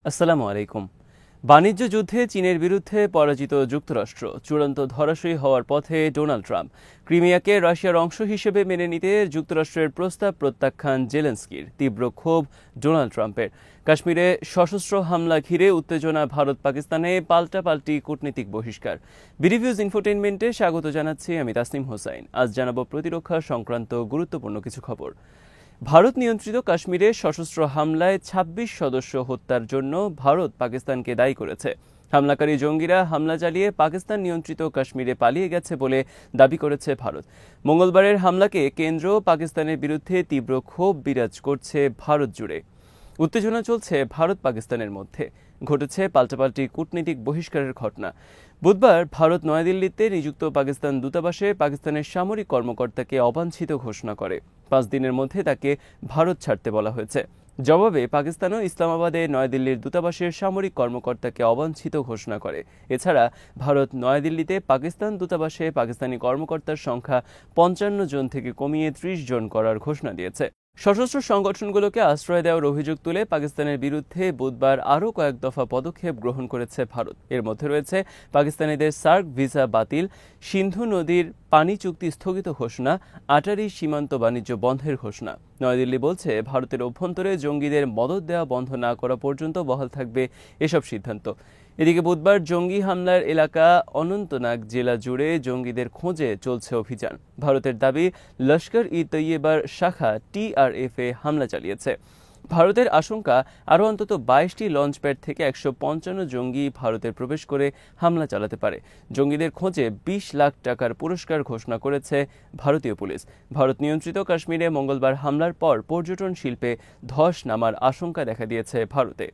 আসসালামু আলাইকুম। বাণিজ্য যুদ্ধে চীনের বিরুদ্ধে পরাজিত যুক্তরাষ্ট্র চূড়ান্ত ধরাশয়ী হওয়ার পথে ডোনাল্ড ট্রাম্প। ক্রিমিয়াকে রাশিয়ার অংশ হিসেবে মেনে নিতে যুক্তরাষ্ট্রের প্রস্তাব প্রত্যাখ্যান জেলেনস্কির। তীব্র ক্ষোভ ডোনাল্ড ট্রাম্পের। কাশ্মীরে সশস্ত্র হামলা ঘিরে উত্তেজনা ভারত পাকিস্তানে, পাল্টাপাল্টি কূটনীতিক বহিষ্কার। বিডিভিউজ ইনফোটেইনমেন্টে স্বাগত জানাচ্ছি আমি তাসনিম হোসাইন। আজ জানাবো প্রতিরক্ষা সংক্রান্ত গুরুত্বপূর্ণ কিছু খবর। ভারত নিয়ন্ত্রিত কাশ্মীরে সশস্ত্র হামলায় ২৬ সদস্য হত্যার জন্য ভারত পাকিস্তানকে দায়ী করেছে। হামলাকারী জঙ্গিরা হামলা চালিয়ে পাকিস্তান নিয়ন্ত্রিত কাশ্মীরে পালিয়ে গেছে বলে দাবি করেছে ভারত। মঙ্গলবারের হামলাকে কেন্দ্র পাকিস্তানের বিরুদ্ধে তীব্র ক্ষোভ বিরাজ করছে ভারত জুড়ে। উত্তেজনা চলছে ভারত পাকিস্তানের মধ্যে। ঘটেছে পাল্টাপাল্টি কূটনীতিক বহিষ্কারের ঘটনা। বুধবার ভারত নয়াদিল্লিতে নিযুক্ত পাকিস্তান দূতাবাসে পাকিস্তানের সামরিক কর্মকর্তাকে অবাঞ্ছিত ঘোষণা করে। ৫ দিনের মধ্যে তাকে ভারত ছাড়তে বলা হয়েছে। জবাবে পাকিস্তানও ইসলামাবাদে নয়াদিল্লির দূতাবাসের সামরিক কর্মকর্তাকে অবাঞ্ছিত ঘোষণা করে। এছাড়া ভারত নয়াদিল্লিতে পাকিস্তান দূতাবাসে পাকিস্তানি কর্মকর্তার সংখ্যা ৫৫ জন থেকে কমিয়ে ৩০ জন করার ঘোষণা দিয়েছে। সশস্ত্র সংগঠনগুলোকে আশ্রয় দেওয়ার অভিযোগ তুলে পাকিস্তানের বিরুদ্ধে বুধবার আরও কয়েক দফা পদক্ষেপ গ্রহণ করেছে ভারত। এর মধ্যে রয়েছে পাকিস্তানিদের সার্ক ভিসা বাতিল, সিন্ধু নদীর পানি চুক্তি স্থগিত ঘোষণা, আটারি সীমান্ত বাণিজ্য বন্ধের ঘোষণা। নয়াদিল্লি বলছে, ভারতের অভ্যন্তরে জঙ্গিদের মদদ দেওয়া বন্ধ না করা পর্যন্ত বহাল থাকবে এসব সিদ্ধান্ত। এদিকে বুধবার জঙ্গি হামলার এলাকা অনন্তনাগ জেলা জুড়ে জঙ্গিদের খোঁজে চলছে অভিযান। ভারতের দাবি, লস্কর-ই-তৈয়বার শাখা টিআরএফ-এ হামলা চালিয়েছে। ভারতের আশঙ্কা, আরও অন্তত ২২টি লঞ্চপ্যাড থেকে ১৫৫ জঙ্গি ভারতে প্রবেশ করে হামলা চালাতে পারে। জঙ্গিদের খোঁজে ২০ লাখ টাকার পুরস্কার ঘোষণা করেছে ভারতীয় পুলিশ। ভারত নিয়ন্ত্রিত কাশ্মীরে মঙ্গলবার হামলার পর পর্যটন শিল্পে ধস নামার আশঙ্কা দেখা দিয়েছে ভারতে।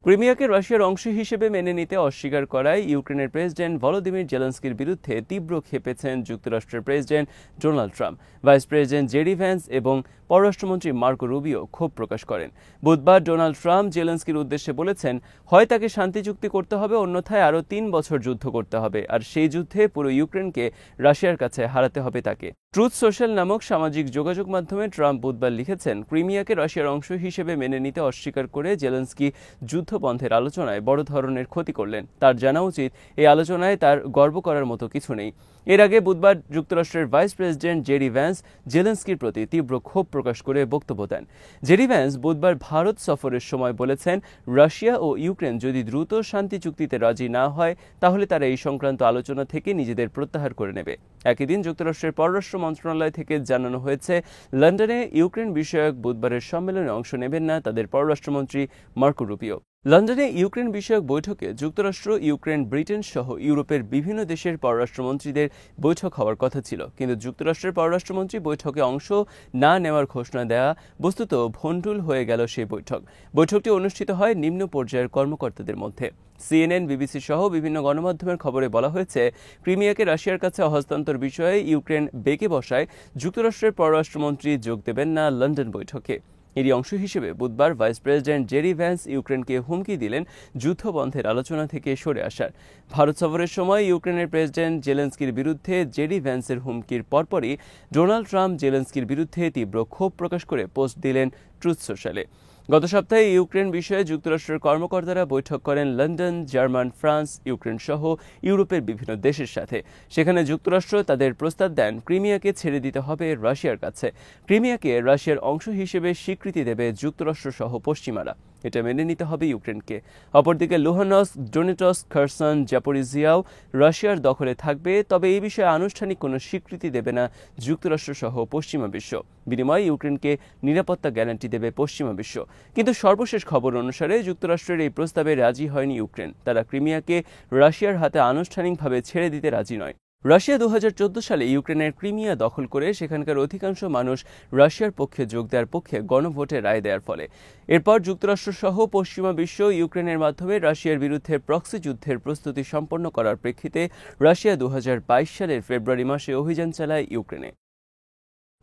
ক্রিমিয়াকে রাশিয়ার অংশ হিসেবে মেনে নিতে অস্বীকার করায় ইউক্রেনের প্রেসিডেন্ট ভলোদিমির জেলেনস্কির বিরুদ্ধে তীব্র ক্ষেপেছেন যুক্তরাষ্ট্রের president Donald Trump. Vice president JD Vance এবং পররাষ্ট্রমন্ত্রী মার্কো রুবিও ক্ষোভ প্রকাশ করেন। বুধবার ডোনাল্ড ট্রাম্প জেলেনস্কির উদ্দেশ্যে বলেছেন, হয় তাকে শান্তি চুক্তি করতে হবে, অন্যথায় আরও ৩ বছর যুদ্ধ করতে হবে, আর সেই যুদ্ধে পুরো ইউক্রেনকে রাশিয়ার কাছে হারাতে হবে তাকে। ট্রুথ সোশ্যাল নামক সামাজিক যোগাযোগ মাধ্যমে ট্রাম্প বুধবার লিখেছেন, ক্রিমিয়াকে রাশিয়ার অংশ হিসেবে মেনে নিতে অস্বীকার করে জেলেনস্কি যুদ্ধবন্ধের আলোচনায় বড় ধরনের ক্ষতি করলেন। তার জানা উচিত, এই আলোচনায় তার গর্ব করার মতো কিছু নেই। এর আগে বুধবার যুক্তরাষ্ট্রের ভাইস প্রেসিডেন্ট জেডি ভ্যান্স জেলেনস্কির প্রতি তীব্র ক্ষোভ প্রকাশ করে বক্তব্য দেন। জেডি ভ্যান্স বুধবার ভারত সফরের সময় বলেছেন, রাশিয়া ও ইউক্রেন যদি দ্রুত শান্তি চুক্তিতে রাজি না হয়, তাহলে তারা এই সংক্রান্ত আলোচনা থেকে নিজেদের প্রত্যাহার করে নেবে। একই দিন যুক্তরাষ্ট্রের পররাষ্ট্র মন্ত্রণালয় থেকে জানানো হয়েছে, লন্ডনে ইউক্রেন বিষয়ক বুধবারের সম্মেলনে অংশ নেবেন না তাদের পররাষ্ট্রমন্ত্রী মার্কো রুবিও। লন্ডনে ইউক্রেন বিষয়ক বৈঠকে যুক্তরাষ্ট্র, ইউক্রেন, ব্রিটেন সহ ইউরোপের বিভিন্ন দেশের পররাষ্ট্রমন্ত্রীদের বৈঠক হওয়ার কথা ছিল, কিন্তু যুক্তরাষ্ট্রের পররাষ্ট্রমন্ত্রী বৈঠকে অংশ না নেওয়ার ঘোষণা দেয়া বস্তুত ভণ্ডুল হয়ে গেল সেই বৈঠক। বৈঠকটি অনুষ্ঠিত হয় নিম্ন পর্যায়ের কর্মকর্তাদের মধ্যে। সিএনএন, বিবিসি সহ বিভিন্ন গণমাধ্যমের খবরে বলা হয়েছে, ক্রিমিয়াকে রাশিয়ার কাছে হস্তান্তর বিষয়ে ইউক্রেন বেঁকে বসায় যুক্তরাষ্ট্রের পররাষ্ট্রমন্ত্রী যোগ দেবেন না লন্ডন বৈঠকে। এরই অংশ হিসেবে বুধবার ভাইস প্রেসিডেন্ট জেডি ভ্যান্স ইউক্রেনকে হুমকি দিলেন যুদ্ধ বন্ধের আলোচনা থেকে সরে আসার। ভারত সফরের সময় ইউক্রেনের প্রেসিডেন্ট জেলেনস্কির বিরুদ্ধে জেডি ভ্যান্সের হুমকির পরপরই ডোনাল্ড ট্রাম্প জেলেনস্কির বিরুদ্ধে তীব্র ক্ষোভ প্রকাশ করে পোস্ট দিলেন ট্রুথ সোশ্যালে। গত সপ্তাহে ইউক্রেন বিষয়ে যুক্তরাষ্ট্রের কর্মকর্তারা বৈঠক করেন লন্ডন, জার্মান, ফ্রান্স, ইউক্রেন সহ ইউরোপের বিভিন্ন দেশের সাথে। সেখানে যুক্তরাষ্ট্র তাদের প্রস্তাব দেন, ক্রিমিয়াকে ছেড়ে দিতে হবে রাশিয়ার কাছে। ক্রিমিয়াকে রাশিয়ার অংশ হিসেবে স্বীকৃতি দেবে যুক্তরাষ্ট্র সহ পশ্চিমারা। এটা মেনে নিতে হবে ইউক্রেনকে। অপরদিকে লুহানস্ক, ডোনেটস্ক, খারসন, জাপোরিজিয়াও রাশিয়ার দখলে থাকবে, তবে এই বিষয়ে আনুষ্ঠানিক কোনো স্বীকৃতি দেবে না যুক্তরাষ্ট্র সহ পশ্চিমা বিশ্ব। বিনিময়ে ইউক্রেনকে নিরাপত্তা গ্যারান্টি দেবে পশ্চিমা বিশ্ব। কিন্তু সর্বশেষ খবর অনুসারে যুক্তরাষ্ট্রের এই প্রস্তাবে রাজি হয়নি ইউক্রেন। তারা ক্রিমিয়াকে রাশিয়ার হাতে আনুষ্ঠানিকভাবে ছেড়ে দিতে রাজি নয়। রাশিয়া ২০১৪ সালে ইউক্রেনের ক্রিমিয়া দখল করে সেখানকার অধিকাংশ মানুষ রাশিয়ার পক্ষে যোগ দেওয়ার পক্ষে গণভোটে রায় দেওয়ার ফলে এরপর যুক্তরাষ্ট্র সহ পশ্চিমা বিশ্ব ইউক্রেনের মাধ্যমে রাশিয়ার বিরুদ্ধে প্রক্সি যুদ্ধের প্রস্তুতি সম্পন্ন করার প্রেক্ষিতে রাশিয়া ২০২২ সালের ফেব্রুয়ারি মাসে অভিযান চালায় ইউক্রেনে।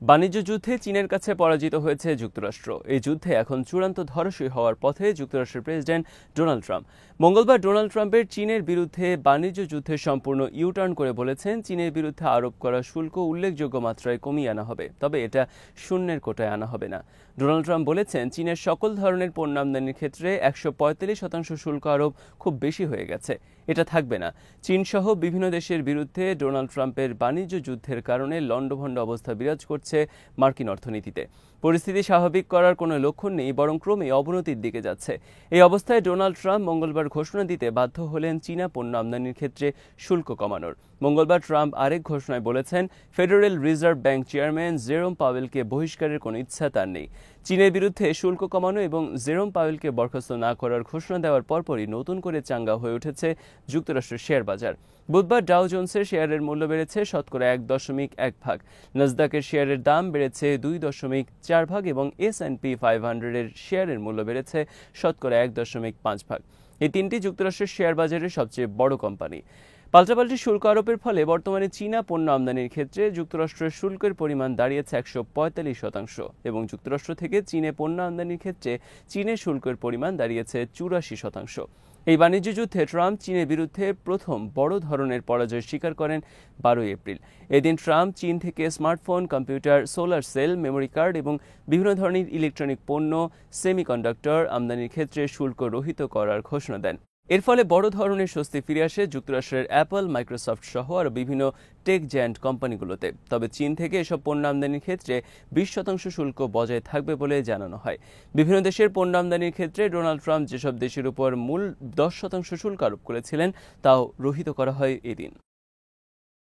বাণিজ্য যুদ্ধে চীনের কাছে পরাজিত হয়েছে যুক্তরাষ্ট্র। এই যুদ্ধে এখন চূড়ান্ত ধরাশয়ী হওয়ার পথে যুক্তরাষ্ট্রের প্রেসিডেন্ট ডোনাল্ড ট্রাম্প। মঙ্গলবার ডোনাল্ড ট্রাম্পের চীনের বিরুদ্ধে বাণিজ্য যুদ্ধে সম্পূর্ণ ইউটার্ন করে বলেছেন, চীনের বিরুদ্ধে আরোপ করা শুল্ক উল্লেখযোগ্য মাত্রায় কমিয়ে আনা হবে, তবে এটা শূন্যের কোটায় আনা হবে না। ডোনাল্ড ট্রাম্প বলেছেন, চীনের সকল ধরনের পণ্য আমদানির ক্ষেত্রে 145% শুল্ক আরোপ খুব বেশি হয়ে গেছে, এটা থাকবে না। চীনসহ বিভিন্ন দেশের বিরুদ্ধে ডোনাল্ড ট্রাম্পের বাণিজ্য যুদ্ধের কারণে লণ্ডভণ্ড অবস্থা বিরাজ করছে মার্কিন অর্থনীতিতে। পরিস্থিতি স্বাভাবিক করার কোনো লক্ষণ নেই, বরং ক্রমে অবনতির দিকে যাচ্ছে। এই অবস্থায় ডোনাল্ড ট্রাম্প মঙ্গলবার ঘোষণা দিতে বাধ্য হলেন চীনা পণ্য আমদানির ক্ষেত্রে শুল্ক কমানোর। মঙ্গলবার ট্রাম্প আরেক ঘোষণায় বলেছেন, ফেডারেল রিজার্ভ ব্যাংক চেয়ারম্যান জেরোম পাওয়েলকে বহিষ্কারের কোনো ইচ্ছা তার নেই। চীনের বিরুদ্ধে শুল্ক কমানো এবং জেরোম পাওয়েলকে বরখাস্ত না করার ঘোষণা দেওয়ার পরপরই নতুন করে চাঙ্গা হয়ে উঠেছে যুক্তরাষ্ট্রের শেয়ার বাজার। বুধবার ডাও জোন্সের শেয়ারের মূল্য বেড়েছে 1.1%, নাসদাকের শেয়ারের দাম বেড়েছে 2.4% এবং S&P 500 এর শেয়ারের মূল্য বেড়েছে 1.5%। এই তিনটি যুক্তরাষ্ট্রের শেয়ার বাজারের সবচেয়ে বড় কোম্পানি। পাল্টাপাল্টি শুল্ক আরোপের ফলে বর্তমানে চীনা পণ্য আমদানির ক্ষেত্রে যুক্তরাষ্ট্রের শুল্কের পরিমাণ দাঁড়িয়েছে 145% এবং যুক্তরাষ্ট্র থেকে চীনে পণ্য আমদানির ক্ষেত্রে চীনের শুল্কের পরিমাণ দাঁড়িয়েছে 84%। এই বাণিজ্য যুদ্ধে ট্রাম্প চীনের বিরুদ্ধে প্রথম বড় ধরনের পরাজয় স্বীকার করেন 12 এপ্রিল। এদিন ট্রাম্প চীন থেকে smartphone, computer, solar cell, memory card এবং বিভিন্ন ধরনের ইলেকট্রনিক পণ্য, সেমিকন্ডাক্টর আমদানির ক্ষেত্রে শুল্ক রহিত করার ঘোষণা দেন। এর ফলে বড় ধরনের স্বস্তি ফিরে আসে যুক্তরাষ্ট্রের অ্যাপল, মাইক্রোসফট সহ আরও বিভিন্ন টেক জায়ান্ট কোম্পানিগুলোতে। তবে চীন থেকে এসব পণ্য আমদানির ক্ষেত্রে 20% শুল্ক বজায় থাকবে বলে জানানো হয়। বিভিন্ন দেশের পণ্য আমদানির ক্ষেত্রে ডোনাল্ড ট্রাম্প যেসব দেশের উপর মূল 10% শুল্ক আরোপ করেছিলেন তাও রহিত করা হয় এদিন।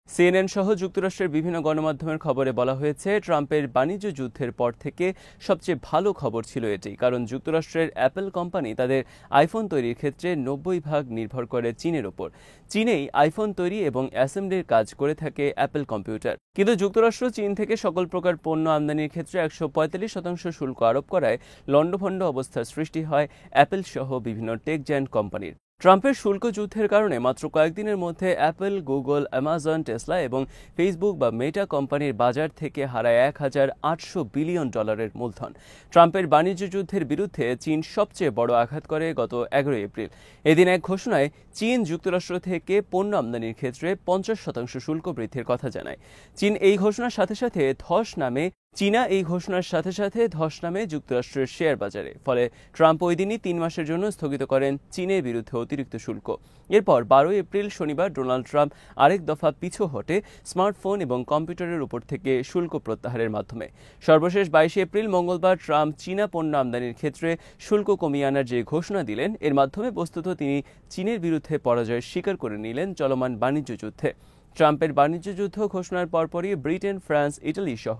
CNN সহ যুক্তরাষ্ট্রের বিভিন্ন গণমাধ্যমের খবরে বলা হয়েছে, ট্রাম্পের বাণিজ্য যুদ্ধের পর থেকে সবচেয়ে ভালো খবর ছিল এটি, কারণ যুক্তরাষ্ট্রের অ্যাপল কোম্পানি তাদের আইফোন তৈরির ক্ষেত্রে 90% নির্ভর করে চীনের ওপর। চীনেই আইফোন তৈরি এবং অ্যাসেম্বলির কাজ করে থাকে অ্যাপল কম্পিউটার। কিন্তু যুক্তরাষ্ট্র চীন থেকে সকল প্রকার পণ্য আমদানির ক্ষেত্রে 145% শুল্ক আরোপ করায় লণ্ডভণ্ড অবস্থার সৃষ্টি হয় অ্যাপল সহ বিভিন্ন টেক জায়ান্ট কোম্পানির। ট্রাম্পের শুল্ক যুদ্ধের কারণে মাত্র কয়েকদিনের মধ্যে অ্যাপল, গুগল, অ্যামাজন, টেসলা এবং ফেসবুক বা মেটা কোম্পানির বাজার থেকে হারায় $1,800 বিলিয়ন মূলধন। ট্রাম্পের বাণিজ্য যুদ্ধের বিরুদ্ধে চীন সবচেয়ে বড় আঘাত করে গত 11 এপ্রিল। এদিন এক ঘোষণায় চীন যুক্তরাষ্ট্র থেকে পণ্য আমদানির ক্ষেত্রে 50% শুল্ক বৃদ্ধির কথা জানায়। চীনা এই ঘোষণার সাথে ধস নামে যুক্তরাষ্ট্রের শেয়ার বাজারে। ফলে ট্রাম্প ওই দিনই 3 মাসের জন্য স্থগিত করেন চীনের বিরুদ্ধে অতিরিক্ত শুল্ক। এরপর 12 এপ্রিল শনিবার ডোনাল্ড ট্রাম্প আরেক দফা পিছু হটে স্মার্টফোন এবং কম্পিউটারের উপর থেকে শুল্ক প্রত্যাহারের মাধ্যমে। সর্বশেষ 22 এপ্রিল মঙ্গলবার ট্রাম্প চীনা পণ্য আমদানির ক্ষেত্রে শুল্ক কমিয়ে আনার যে ঘোষণা দিলেন, এর মাধ্যমে বস্তুত তিনি চীনের বিরুদ্ধে পরাজয় স্বীকার করে নিলেন চলমান বাণিজ্য যুদ্ধে। ট্রাম্পের বাণিজ্য যুদ্ধ ঘোষণার পরপরই ব্রিটেন, ফ্রান্স, ইটালি সহ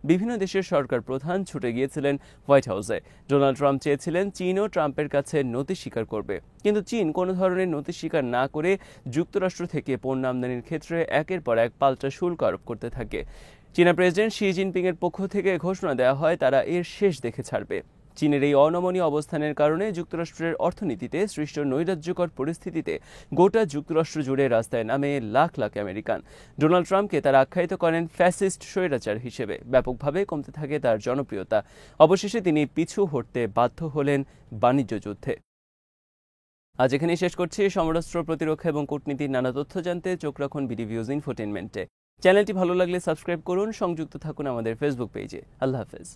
বিভিন্ন দেশের সরকার প্রধান ছুটে গিয়েছিলেন হোয়াইট হাউসে। ডোনাল্ড ট্রাম্প চেয়েছিলেন চীনও ট্রাম্পের কাছে নথি স্বীকার করবে, কিন্তু চীন কোনো ধরনের নথি স্বীকার না করে যুক্তরাষ্ট্র থেকে পণ্য আমদানির ক্ষেত্রে একের পর এক পাল্টা শুল্ক আরোপ করতে থাকে। চীনা প্রেসিডেন্ট শি জিনপিং এর পক্ষ থেকে ঘোষণা দেওয়া হয় তারা এর শেষ দেখে ছাড়বে। চীনের এই অনমনীয় অবস্থানের কারণে যুক্তরাষ্ট্রের অর্থনীতিতে সৃষ্ট নৈরাজ্যকর পরিস্থিতিতে গোটা যুক্তরাষ্ট্র জুড়ে রাস্তায় নামে লাখ লাখ আমেরিকান। ডোনাল্ড ট্রাম্পকে তারা আখ্যায়িত করেন ফ্যাসিস্ট স্বৈরাচার হিসেবে। ব্যাপকভাবে কমতে থাকে তার জনপ্রিয়তা। অবশেষে তিনি পিছু হটতে বাধ্য হলেন বাণিজ্য যুদ্ধে। আজ এখানেই শেষ করছি। সমরাস্ত্র, প্রতিরক্ষা এবং কূটনীতির নানা তথ্য জানতে চোখ রাখুন বিডিভিউজ ইনফোটেইনমেন্টে। চ্যানেলটি ভালো লাগলে সাবস্ক্রাইব করুন, সংযুক্ত থাকুন আমাদের ফেসবুক পেজে। আল্লাহ হাফেজ।